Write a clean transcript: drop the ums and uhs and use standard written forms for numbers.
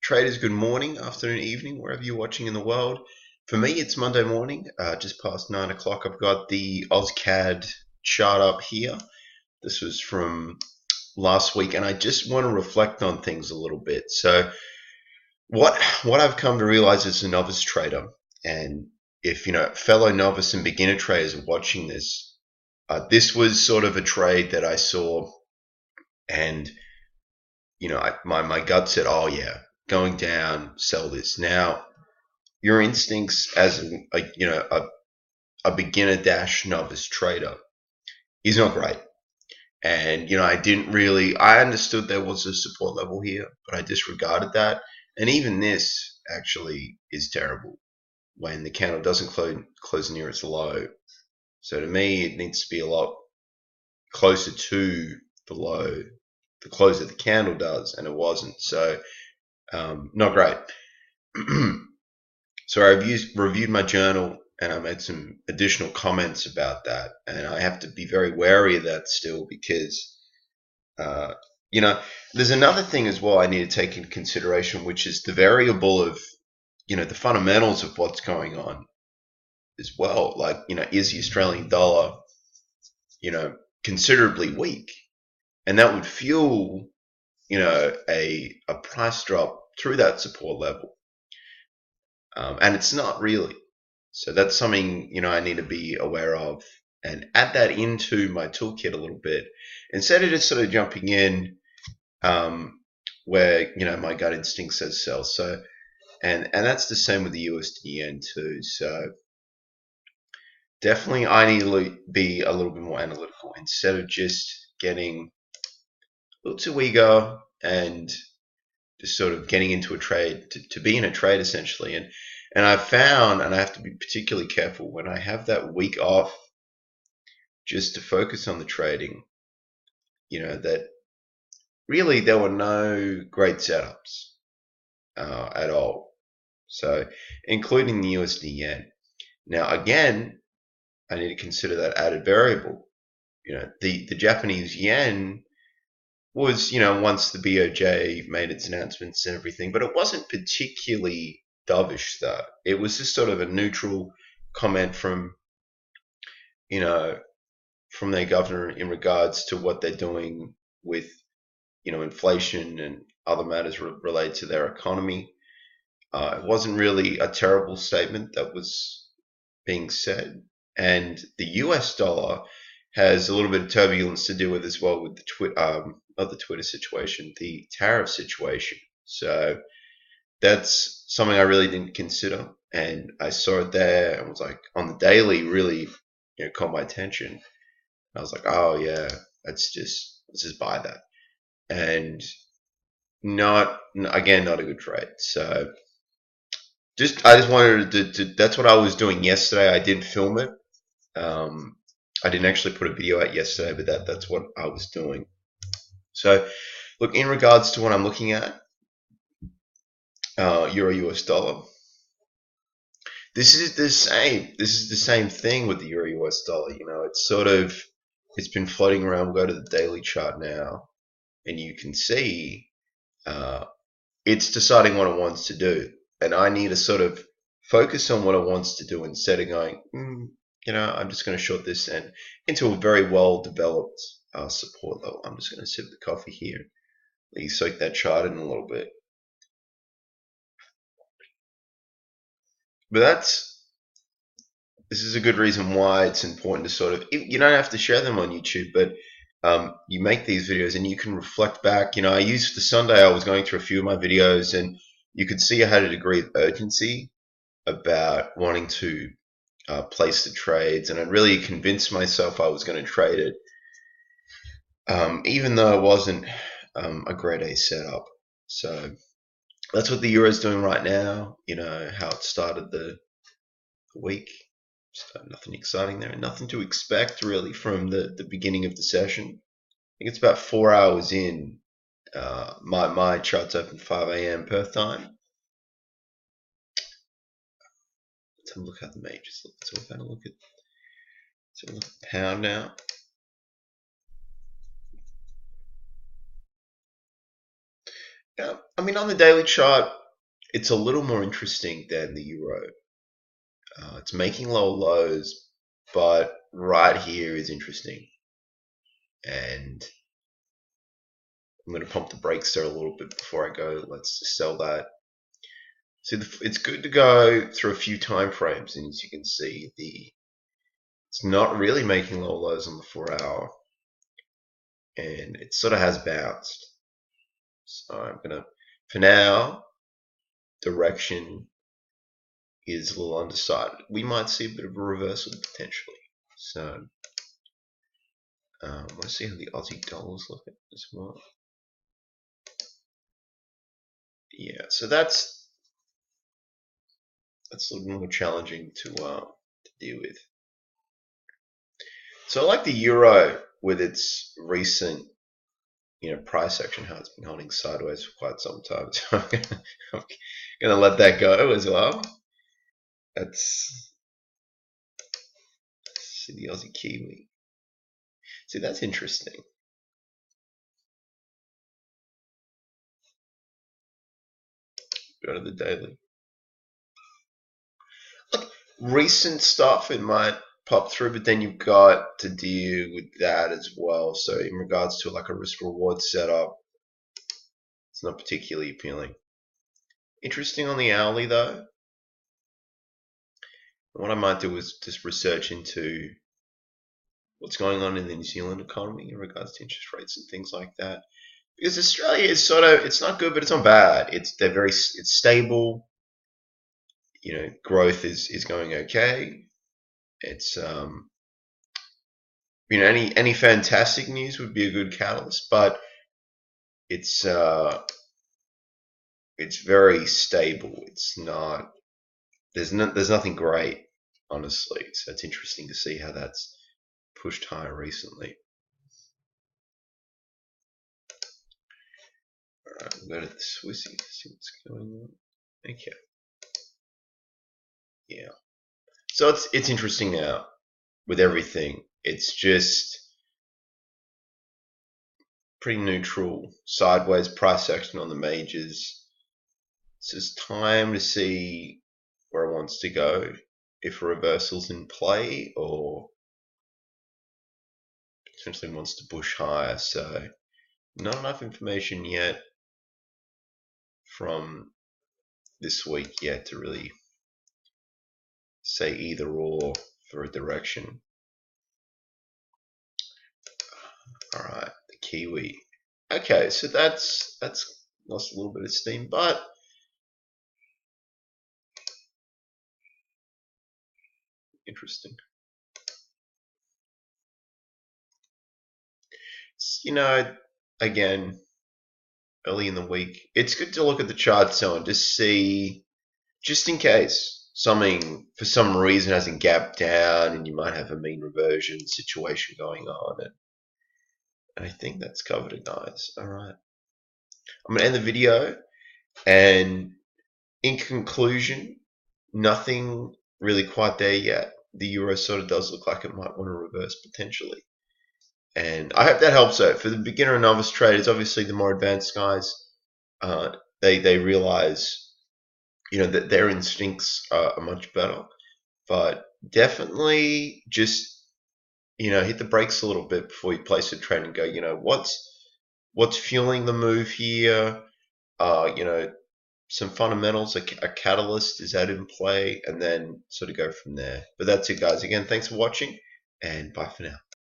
Traders, good morning, afternoon, evening, wherever you're watching in the world. For me, it's Monday morning, just past 9 o'clock. I've got the AUDCAD chart up here. This was from last week, and I just want to reflect on things a little bit. So, what I've come to realize as a novice trader, and if fellow novice and beginner traders are watching this, this was sort of a trade that I saw, and my gut said, "Oh yeah, going down, sell this." Now, your instincts as a beginner dash novice trader is not great. And I understood there was a support level here, but I disregarded that. And even this actually is terrible when the candle doesn't close near its low. So to me, it needs to be a lot closer to the low, the close that the candle does, and it wasn't. So not great. So I reviewed my journal, and I made some additional comments about that. And I have to be very wary of that still, because, there's another thing as well I need to take into consideration, which is the variable of, the fundamentals of what's going on as well. Like, is the Australian dollar, considerably weak? And that would fuel, a price drop through that support level. And it's not really. So that's something, I need to be aware of and add that into my toolkit a little bit, instead of just sort of jumping in where, my gut instinct says sell. So, and that's the same with the USD yen too. So definitely I need to be a little bit more analytical instead of just getting a little too eager and just sort of getting into a trade to be in a trade essentially. And I've found, and I have to be particularly careful when I have that week off just to focus on the trading, that really there were no great setups at all. So, including the USD yen. Now, again, I need to consider that added variable. The Japanese yen was, once the BOJ made its announcements and everything, but it wasn't particularly dovish though. It was just sort of a neutral comment from, from their governor in regards to what they're doing with, inflation and other matters related to their economy. It wasn't really a terrible statement that was being said. And the US dollar has a little bit of turbulence to deal with as well, with the not the Twitter situation, the tariff situation. So that's something I really didn't consider, and I saw it there and was like, on the daily, really, caught my attention. I was like, oh yeah, let's just buy that, and not a good trade. So I just wanted to that's what I was doing yesterday. I didn't film it. I didn't actually put a video out yesterday, but that's what I was doing. So look, in regards to what I'm looking at, Euro US dollar. This is the same. This is the same thing with the Euro US dollar. It's been floating around. We'll go to the daily chart now, and you can see it's deciding what it wants to do. And I need to sort of focus on what it wants to do instead of going, I'm just going to short this into a very well developed support level. I'm just going to sip the coffee here. Let you soak that chart in a little bit. But this is a good reason why it's important to sort of, you don't have to share them on YouTube, but you make these videos and you can reflect back. I used the Sunday, I was going through a few of my videos, and you could see I had a degree of urgency about wanting to place the trades, and I really convinced myself I was going to trade it, even though it wasn't a grade A setup. So that's what the Euro's doing right now. How it started the week. So nothing exciting there, nothing to expect really from the beginning of the session. I think it's about 4 hours in. My chart's open 5 a.m. Perth time. Let's have a look at the majors. Let's have a look at pound now. Yeah, I mean, on the daily chart, it's a little more interesting than the euro. It's making lower lows, but right here is interesting. And I'm going to pump the brakes there a little bit before I go. Let's just sell that. So it's good to go through a few time frames, and as you can see, it's not really making lower lows on the 4-hour, and it sort of has bounced. So I'm gonna, for now, direction is a little undecided. We might see a bit of a reversal potentially. So I want to see how the Aussie dollars look at as well. Yeah, so that's a little more challenging to deal with. So I like the euro with its recent, price action, how it's been holding sideways for quite some time. So I'm gonna let that go as well. Let's see the Aussie Kiwi. See, that's interesting. Go to the daily. Look, recent stuff, it might pop through, but then you've got to deal with that as well. So in regards to like a risk reward setup, it's not particularly appealing. Interesting on the hourly though. What I might do is just research into what's going on in the New Zealand economy in regards to interest rates and things like that. Because Australia is it's not good, but it's not bad. It's stable. Growth is going okay. It's any fantastic news would be a good catalyst, but it's very stable. It's not. There's nothing great, honestly. So it's interesting to see how that's pushed higher recently. All right, we'll go to the Swissy to see what's going on. Okay. Yeah. So it's interesting now with everything. It's just pretty neutral, sideways price action on the majors. It's just time to see where it wants to go, if a reversal's in play or potentially wants to push higher. So not enough information yet from this week yet to really say either or for a direction. All right, the Kiwi. Okay, so that's lost a little bit of steam, but interesting. Again, early in the week, it's good to look at the chart so and just see, just in case something for some reason hasn't gapped down and you might have a mean reversion situation going on. And I think that's covered it, guys. All right. I'm going to end the video, and in conclusion, nothing really quite there yet. The euro sort of does look like it might want to reverse potentially. And I hope that helps out. For the beginner and novice traders, obviously the more advanced guys, they realize, that their instincts are much better. But definitely just, hit the brakes a little bit before you place a trade and go, what's fueling the move here? Some fundamentals, a catalyst, is that in play? And then sort of go from there. But that's it, guys. Again, thanks for watching, and bye for now.